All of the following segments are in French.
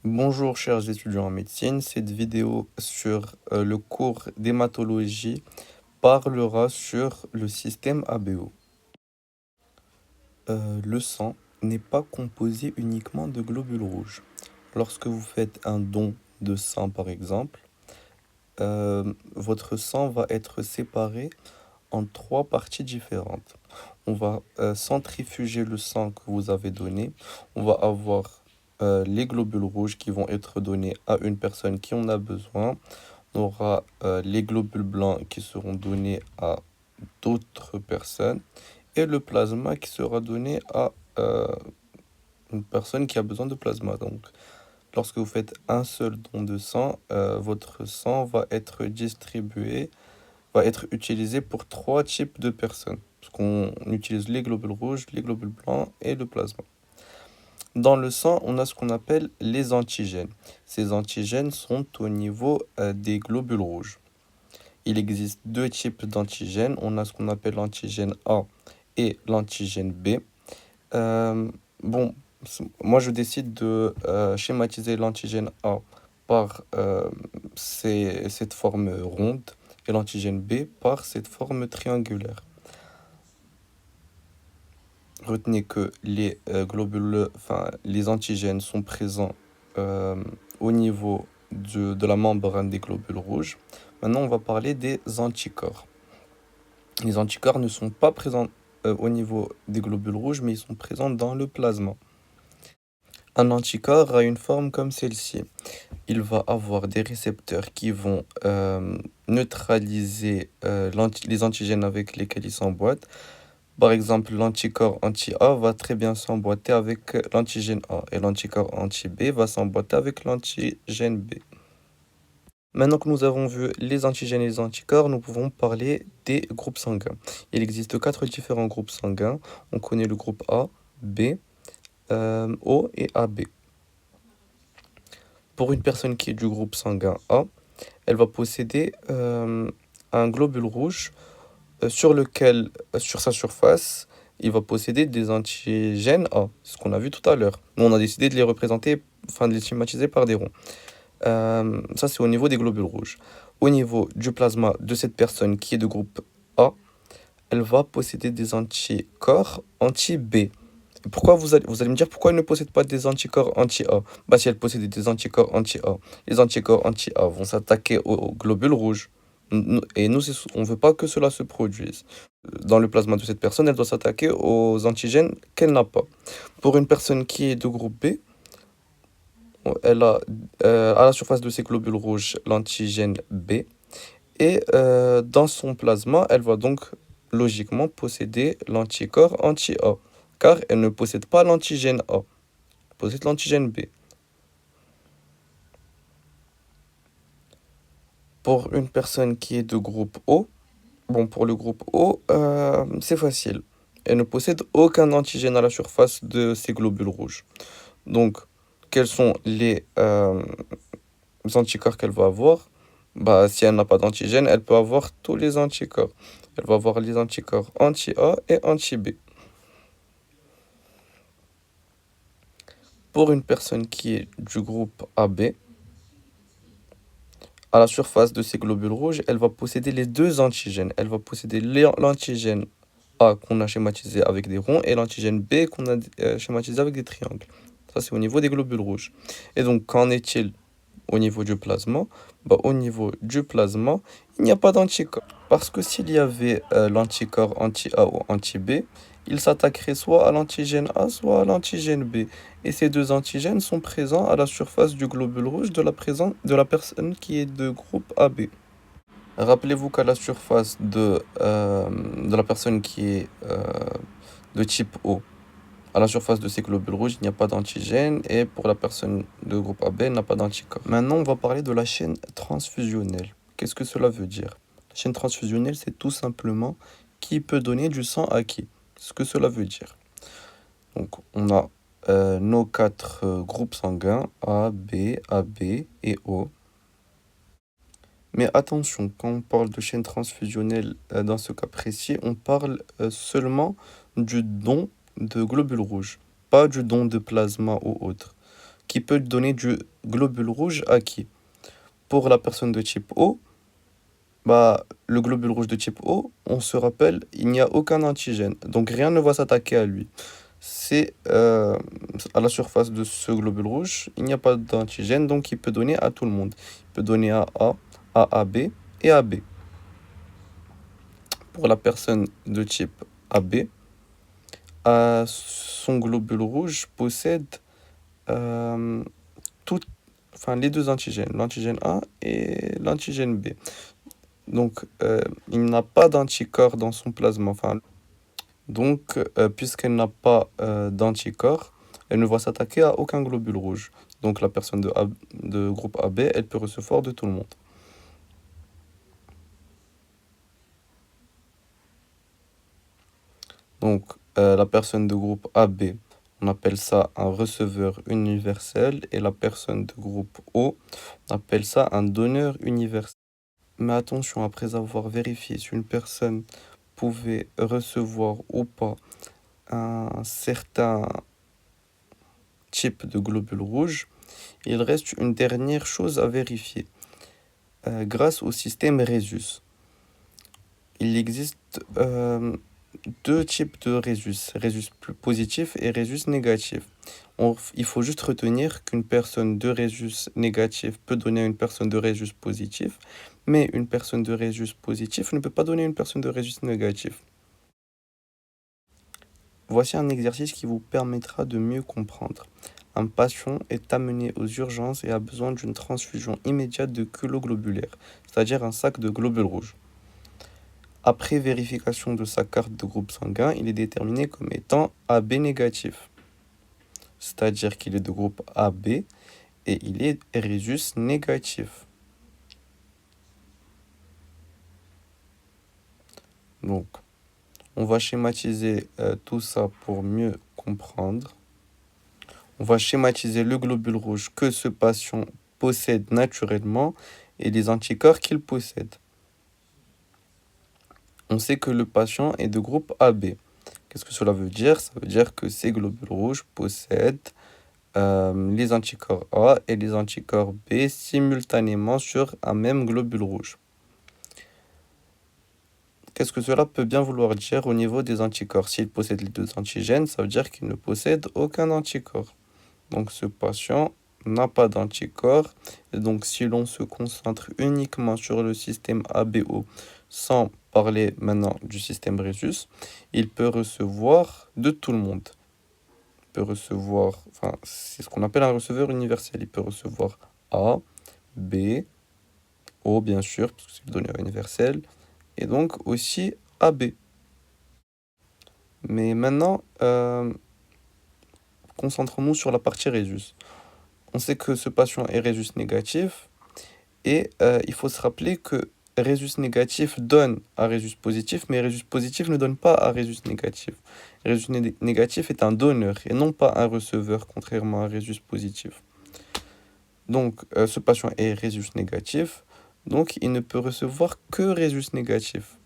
Bonjour chers étudiants en médecine, cette vidéo sur le cours d'hématologie parlera sur le système ABO. Le sang n'est pas composé uniquement de globules rouges. Lorsque vous faites un don de sang par exemple, votre sang va être séparé en trois parties différentes. On va centrifuger le sang que vous avez donné. On va avoir les globules rouges qui vont être donnés à une personne qui en a besoin. On aura les globules blancs qui seront donnés à d'autres personnes. Et le plasma qui sera donné à une personne qui a besoin de plasma. Donc, lorsque vous faites un seul don de sang, votre sang va être distribué, va être utilisé pour trois types de personnes. Parce qu'on utilise les globules rouges, les globules blancs et le plasma. Dans le sang, on a ce qu'on appelle les antigènes. Ces antigènes sont au niveau des globules rouges. Il existe deux types d'antigènes. On a ce qu'on appelle l'antigène A et l'antigène B. Euh, bon, moi je décide de schématiser l'antigène A par cette forme ronde et l'antigène B par cette forme triangulaire. Retenez que les globules, enfin les antigènes sont présents euh, au niveau de la membrane des globules rouges. Maintenant, on va parler des anticorps. Les anticorps ne sont pas présents au niveau des globules rouges, mais ils sont présents dans le plasma. Un anticorps a une forme comme celle-ci. Il va avoir des récepteurs qui vont neutraliser les antigènes avec lesquels il s'emboîte. Par exemple, l'anticorps anti-A va très bien s'emboîter avec l'antigène A et l'anticorps anti-B va s'emboîter avec l'antigène B. Maintenant que nous avons vu les antigènes et les anticorps, nous pouvons parler des groupes sanguins. Il existe quatre différents groupes sanguins. On connaît le groupe A, B, O et AB. Pour une personne qui est du groupe sanguin A, elle va posséder un globule rouge sur lequel, sur sa surface, il va posséder des antigènes A, ce qu'on a vu tout à l'heure. Nous, on a décidé de les représenter, enfin de les schématiser par des ronds. Ça, c'est au niveau des globules rouges. Au niveau du plasma de cette personne qui est de groupe A, elle va posséder des anticorps anti-B. Pourquoi vous allez me dire pourquoi elle ne possède pas des anticorps anti-A? Bah, si elle possède des anticorps anti-A, les anticorps anti-A vont s'attaquer aux globules rouges. Et nous, on ne veut pas que cela se produise. Dans le plasma de cette personne, elle doit s'attaquer aux antigènes qu'elle n'a pas. Pour une personne qui est de groupe B, elle a à la surface de ses globules rouges l'antigène B. Et dans son plasma, elle va donc logiquement posséder l'anticorps anti-A. Car elle ne possède pas l'antigène A, elle possède l'antigène B. Pour une personne qui est de groupe O, bon, pour le groupe O, c'est facile. Elle ne possède aucun antigène à la surface de ses globules rouges. Donc, quels sont les anticorps qu'elle va avoir? Bah, si elle n'a pas d'antigène, elle peut avoir tous les anticorps. Elle va avoir les anticorps anti-A et anti-B. Pour une personne qui est du groupe AB, à la surface de ces globules rouges, elle va posséder les deux antigènes. Elle va posséder l'antigène A qu'on a schématisé avec des ronds et l'antigène B qu'on a schématisé avec des triangles. Ça, c'est au niveau des globules rouges. Et donc, qu'en est-il au niveau du plasma? Bah, au niveau du plasma, il n'y a pas d'anticorps. Parce que s'il y avait l'anticorps anti-A ou anti-B, il s'attaquerait soit à l'antigène A, soit à l'antigène B. Et ces deux antigènes sont présents à la surface du globule rouge de la personne qui est de groupe AB. Rappelez-vous qu'à la surface de la personne qui est de type O, à la surface de ces globules rouges, il n'y a pas d'antigène et pour la personne de groupe AB, elle n'a pas d'anticorps. Maintenant, on va parler de la chaîne transfusionnelle. Qu'est-ce que cela veut dire? La chaîne transfusionnelle, c'est tout simplement qui peut donner du sang à qui. Ce que cela veut dire. Donc, on a nos quatre groupes sanguins A, B, AB et O. Mais attention, quand on parle de chaîne transfusionnelle dans ce cas précis, on parle seulement du don de globules rouges, pas du don de plasma ou autre. qui peut donner du globule rouge à qui? Pour la personne de type O, bah, le globule rouge de type O, on se rappelle, il n'y a aucun antigène, donc rien ne va s'attaquer à lui. C'est à la surface de ce globule rouge, il n'y a pas d'antigène, donc il peut donner à tout le monde. Il peut donner à A, à AB et à B. Pour la personne de type AB, son globule rouge possède euh, enfin, les deux antigènes, l'antigène A et l'antigène B. Donc, il n'a pas d'anticorps dans son plasma. Enfin, donc, puisqu'elle n'a pas d'anticorps, elle ne va s'attaquer à aucun globule rouge. Donc, la personne de groupe AB, elle peut recevoir de tout le monde. Donc, la personne de groupe AB, on appelle ça un receveur universel. Et la personne de groupe O, on appelle ça un donneur universel. Mais attention, après avoir vérifié si une personne pouvait recevoir ou pas un certain type de globule rouge, il reste une dernière chose à vérifier. Grâce au système Rhesus, il existe deux types de Rhesus, Rhesus positif et Rhesus négatif. Il faut juste retenir qu'une personne de Rhesus négatif peut donner à une personne de Rhesus positif, mais une personne de Rhesus positif ne peut pas donner à une personne de Rhesus négatif. Voici un exercice qui vous permettra de mieux comprendre. Un patient est amené aux urgences et a besoin d'une transfusion immédiate de culot globulaire, c'est-à-dire un sac de globules rouges. Après vérification de sa carte de groupe sanguin, il est déterminé comme étant AB négatif, c'est-à-dire qu'il est de groupe AB et il est Rhesus négatif. Donc, on va schématiser tout ça pour mieux comprendre. On va schématiser le globule rouge que ce patient possède naturellement et les anticorps qu'il possède. On sait que le patient est de groupe AB. Qu'est-ce que cela veut dire? Ça veut dire que ces globules rouges possèdent les anticorps A et les anticorps B simultanément sur un même globule rouge. Qu'est-ce que cela peut bien vouloir dire au niveau des anticorps? S'il possède les deux antigènes, ça veut dire qu'il ne possède aucun anticorps. Donc ce patient n'a pas d'anticorps. Et donc si l'on se concentre uniquement sur le système ABO, sans parler maintenant du système Rhesus, il peut recevoir de tout le monde. Il peut recevoir, enfin c'est ce qu'on appelle un receveur universel. Il peut recevoir A, B, O bien sûr, parce que c'est le donneur universel, et donc aussi AB. Mais maintenant, concentrons-nous sur la partie Rhesus. On sait que ce patient est Rhesus négatif et il faut se rappeler que Rhesus négatif donne à Rhesus positif, mais Rhesus positif ne donne pas à Rhesus négatif. Rhesus négatif est un donneur et non pas un receveur, contrairement à Rhesus positif. Donc, ce patient est Rhesus négatif, donc il ne peut recevoir que Rhesus négatif.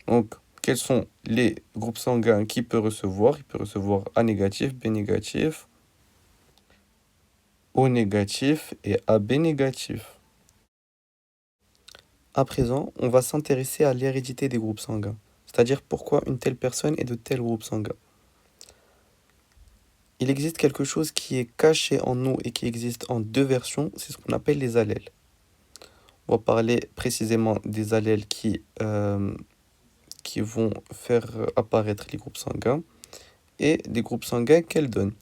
Donc, quels sont les groupes sanguins qu'il peut recevoir? Il peut recevoir A négatif, B négatif, O négatif et AB négatif. À présent, on va s'intéresser à l'hérédité des groupes sanguins, c'est-à-dire pourquoi une telle personne est de tel groupe sanguin. Il existe quelque chose qui est caché en nous et qui existe en deux versions, c'est ce qu'on appelle les allèles. On va parler précisément des allèles qui vont faire apparaître les groupes sanguins et des groupes sanguins qu'elles donnent.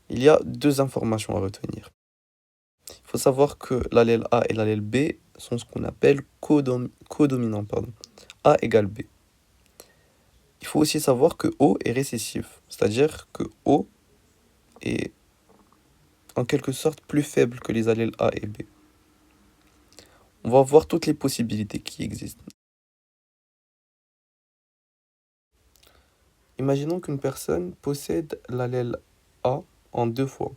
Il y a deux informations à retenir. Il faut savoir que l'allèle A et l'allèle B sont ce qu'on appelle codominants. A égale B. Il faut aussi savoir que O est récessif, c'est-à-dire que O est en quelque sorte plus faible que les allèles A et B. On va voir toutes les possibilités qui existent. Imaginons qu'une personne possède l'allèle A en deux fois.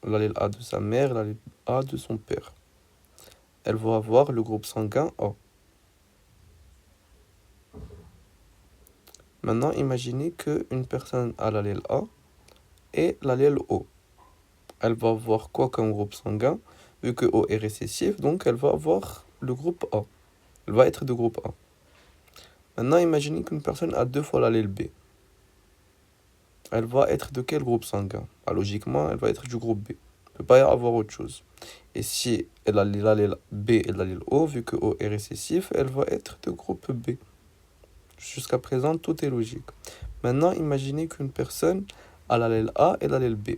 L'allèle A de sa mère, l'allèle A de son père. Elle va avoir le groupe sanguin A. Maintenant, imaginez qu'une personne a l'allèle A et l'allèle O. Elle va avoir quoi comme groupe sanguin? Vu que O est récessif, donc elle va avoir le groupe A. Elle va être de groupe A. Maintenant, imaginez qu'une personne a 2 fois l'allèle B. Elle va être de quel groupe sanguin? Logiquement, elle va être du groupe B. Il ne peut pas y avoir autre chose. Et si elle a l'allèle B et l'allèle O, vu que O est récessif, elle va être de groupe B. Jusqu'à présent, tout est logique. Maintenant, imaginez qu'une personne a l'allèle A et l'allèle B.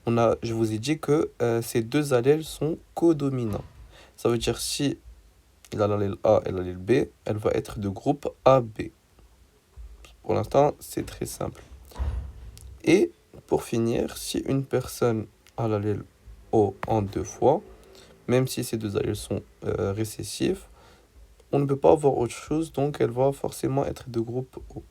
Je vous ai dit que ces deux allèles sont codominants. Ça veut dire si il a l'allèle A et l'allèle B, elle va être de groupe AB. Pour l'instant, c'est très simple. Et pour finir, si une personne a l'allèle O en 2 fois, même si ces deux allèles sont récessifs, on ne peut pas avoir autre chose, donc elle va forcément être de groupe O.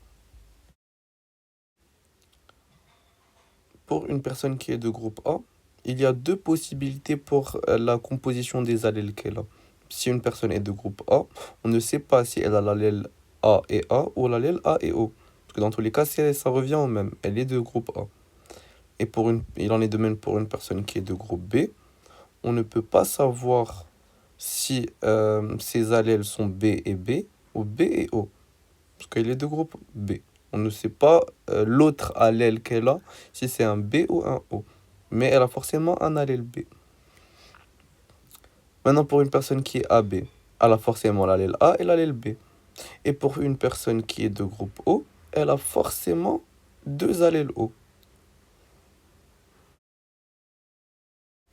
Pour une personne qui est de groupe A, il y a 2 possibilités pour la composition des allèles qu'elle a. Si une personne est de groupe A, on ne sait pas si elle a l'allèle A et A ou l'allèle A et O. Parce que dans tous les cas, ça revient au même. Elle est de groupe A. Et il en est de même pour une personne qui est de groupe B. On ne peut pas savoir si ses allèles sont B et B ou B et O. Parce qu'elle est de groupe B. On ne sait pas l'autre allèle qu'elle a, si c'est un B ou un O. Mais elle a forcément un allèle B. Maintenant, pour une personne qui est AB, elle a forcément l'allèle A et l'allèle B. Et pour une personne qui est de groupe O, elle a forcément 2 allèles O.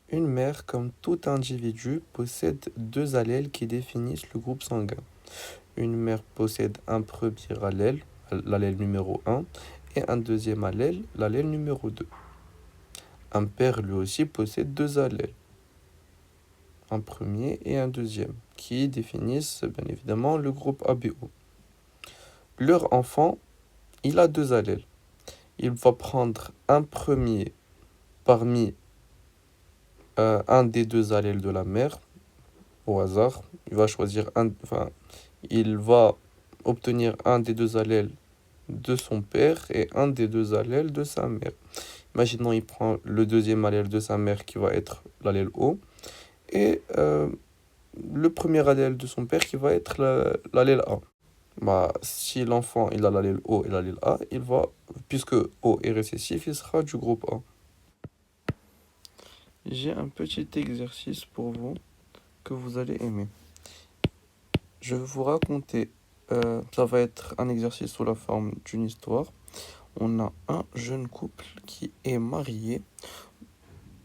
Une mère, comme tout individu, possède 2 allèles qui définissent le groupe sanguin. Une mère possède un premier allèle, l'allèle numéro 1, et un deuxième allèle, l'allèle numéro 2. Un père, lui aussi, possède 2 allèles, un premier et un deuxième, qui définissent bien évidemment le groupe ABO. Leur enfant, il a 2 allèles. Il va prendre un premier parmi un des 2 allèles de la mère, au hasard. Il va obtenir un des 2 allèles de son père et un des 2 allèles de sa mère. Imaginons, il prend le deuxième allèle de sa mère qui va être l'allèle O et le premier allèle de son père qui va être l'allèle A. Si l'enfant il a l'allèle O et l'allèle A, puisque O est récessif, il sera du groupe A. J'ai un petit exercice pour vous que vous allez aimer. Je vais vous raconter, ça va être un exercice sous la forme d'une histoire. On a un jeune couple qui est marié.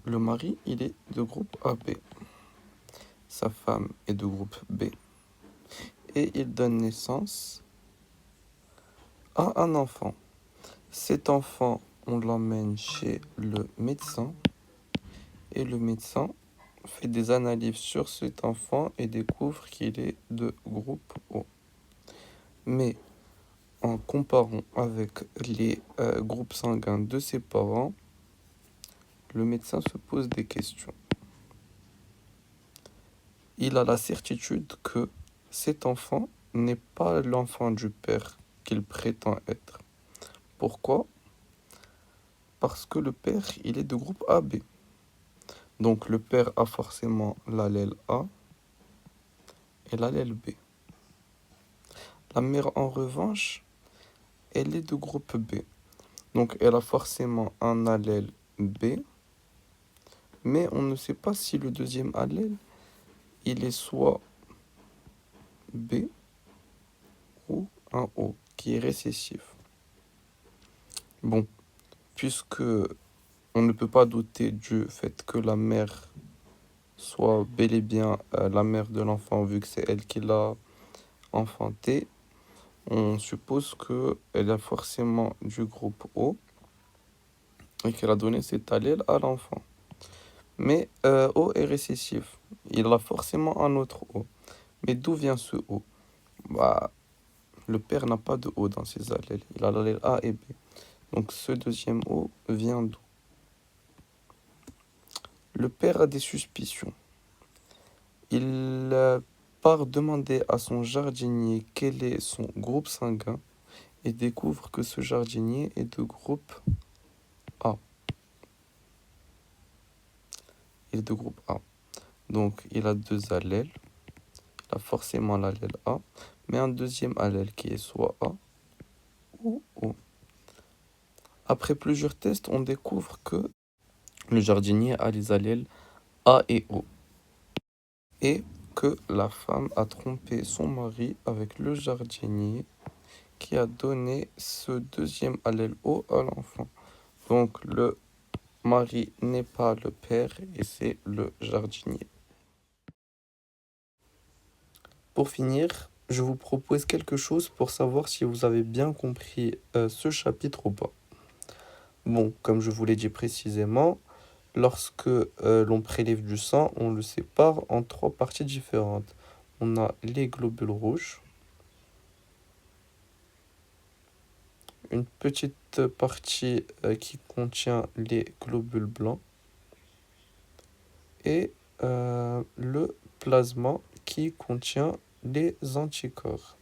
Le mari, il est de groupe AB. Sa femme est de groupe B. Et il donne naissance à un enfant. Cet enfant, on l'emmène chez le médecin. Et le médecin fait des analyses sur cet enfant et découvre qu'il est de groupe O. Mais en comparant avec les groupes sanguins de ses parents, le médecin se pose des questions. Il a la certitude que cet enfant n'est pas l'enfant du père qu'il prétend être. Pourquoi? Parce que le père, il est de groupe AB. Donc le père a forcément l'allèle A et l'allèle B. La mère, en revanche, elle est de groupe B. Donc elle a forcément un allèle B, mais on ne sait pas si le deuxième allèle, il est soit B ou un O, qui est récessif. Bon, puisque on ne peut pas douter du fait que la mère soit bel et bien la mère de l'enfant, vu que c'est elle qui l'a enfanté, on suppose qu'elle a forcément du groupe O et qu'elle a donné cet allèle à l'enfant. Mais O est récessif. Il a forcément un autre O. Mais d'où vient ce O? Le père n'a pas de O dans ses allèles. Il a l'allèle A et B. Donc ce deuxième O vient d'où? Le père a des suspicions. Il part demander à son jardinier quel est son groupe sanguin et découvre que ce jardinier est de groupe A. il est de groupe A. Donc, il a deux allèles. Il a forcément l'allèle A, mais un deuxième allèle qui est soit A ou O. Après plusieurs tests, on découvre que le jardinier a les allèles A et O. Et que la femme a trompé son mari avec le jardinier qui a donné ce deuxième allèle O à l'enfant. Donc le mari n'est pas le père et c'est le jardinier. Pour finir, je vous propose quelque chose pour savoir si vous avez bien compris ce chapitre ou pas. Bon, comme je vous l'ai dit précisément, lorsque l'on prélève du sang, on le sépare en trois parties différentes. On a les globules rouges, une petite partie qui contient les globules blancs et le plasma qui contient les anticorps.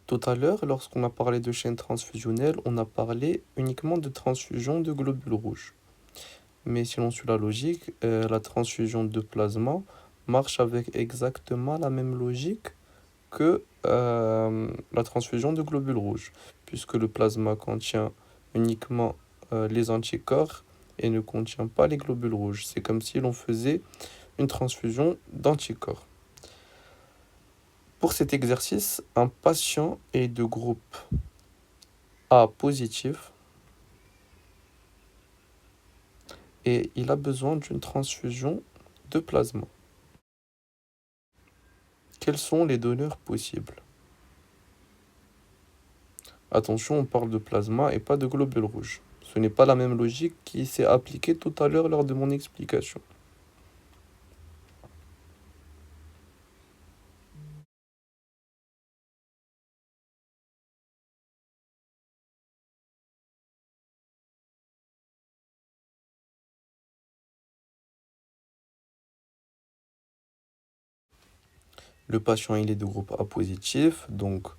Tout à l'heure, lorsqu'on a parlé de chaîne transfusionnelle, on a parlé uniquement de transfusion de globules rouges. Mais si l'on suit la logique, la transfusion de plasma marche avec exactement la même logique que la transfusion de globules rouges, puisque le plasma contient uniquement les anticorps et ne contient pas les globules rouges. C'est comme si l'on faisait une transfusion d'anticorps. Pour cet exercice, un patient est de groupe A positif et il a besoin d'une transfusion de plasma. Quels sont les donneurs possibles? Attention, on parle de plasma et pas de globules rouges. Ce n'est pas la même logique qui s'est appliquée tout à l'heure lors de mon explication. Le patient, il est de groupe A positif, donc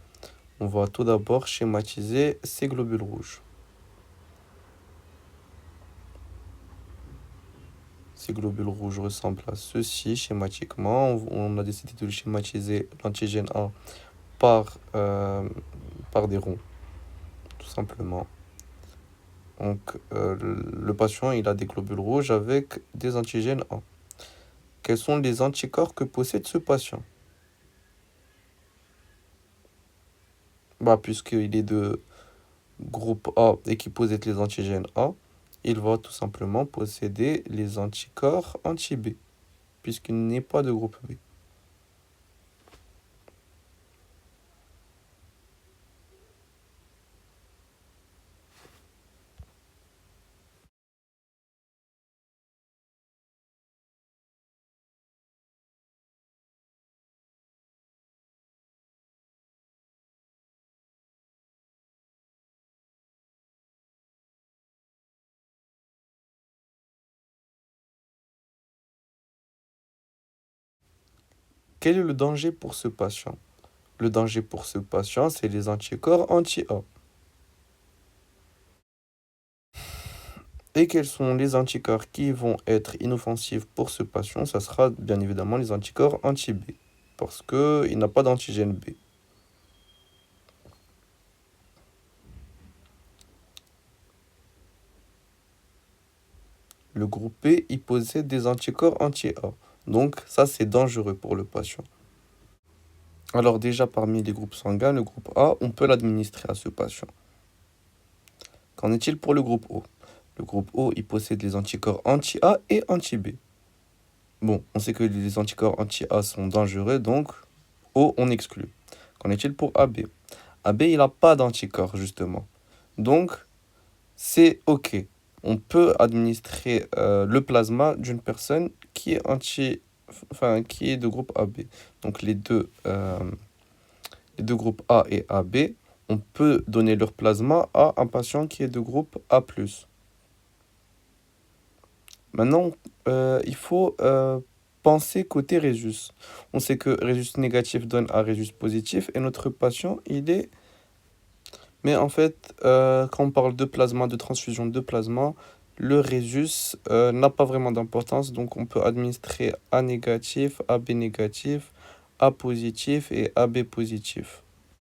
on va tout d'abord schématiser ces globules rouges. Ces globules rouges ressemblent à ceci schématiquement. On a décidé de schématiser l'antigène A par des ronds, tout simplement. Donc le patient, il a des globules rouges avec des antigènes A. Quels sont les anticorps que possède ce patient? Bah, puisqu'il est de groupe A et qui possède les antigènes A, il va tout simplement posséder les anticorps anti-B, puisqu'il n'est pas de groupe B. Quel est le danger pour ce patient? Le danger pour ce patient, c'est les anticorps anti-A. Et quels sont les anticorps qui vont être inoffensifs pour ce patient? Ça sera bien évidemment les anticorps anti-B, parce qu'il n'a pas d'antigène B. Le groupe B, il possède des anticorps anti-A. Donc ça, c'est dangereux pour le patient. Alors déjà, parmi les groupes sanguins, le groupe A, on peut l'administrer à ce patient. Qu'en est-il pour le groupe O? Le groupe O, il possède les anticorps anti-A et anti-B. Bon, on sait que les anticorps anti-A sont dangereux, donc O, on exclut. Qu'en est-il pour AB? AB, il n'a pas d'anticorps, justement. Donc, c'est OK. On peut administrer le plasma d'une personne qui est qui est de groupe AB. Donc, les deux groupes A et AB, on peut donner leur plasma à un patient qui est de groupe A+. Maintenant, il faut penser côté Rhésus. On sait que Rhésus négatif donne à Rhésus positif et notre patient, il est... Mais en fait, quand on parle de plasma, de transfusion de plasma, le résus n'a pas vraiment d'importance, donc on peut administrer A négatif, AB négatif, A positif et AB positif.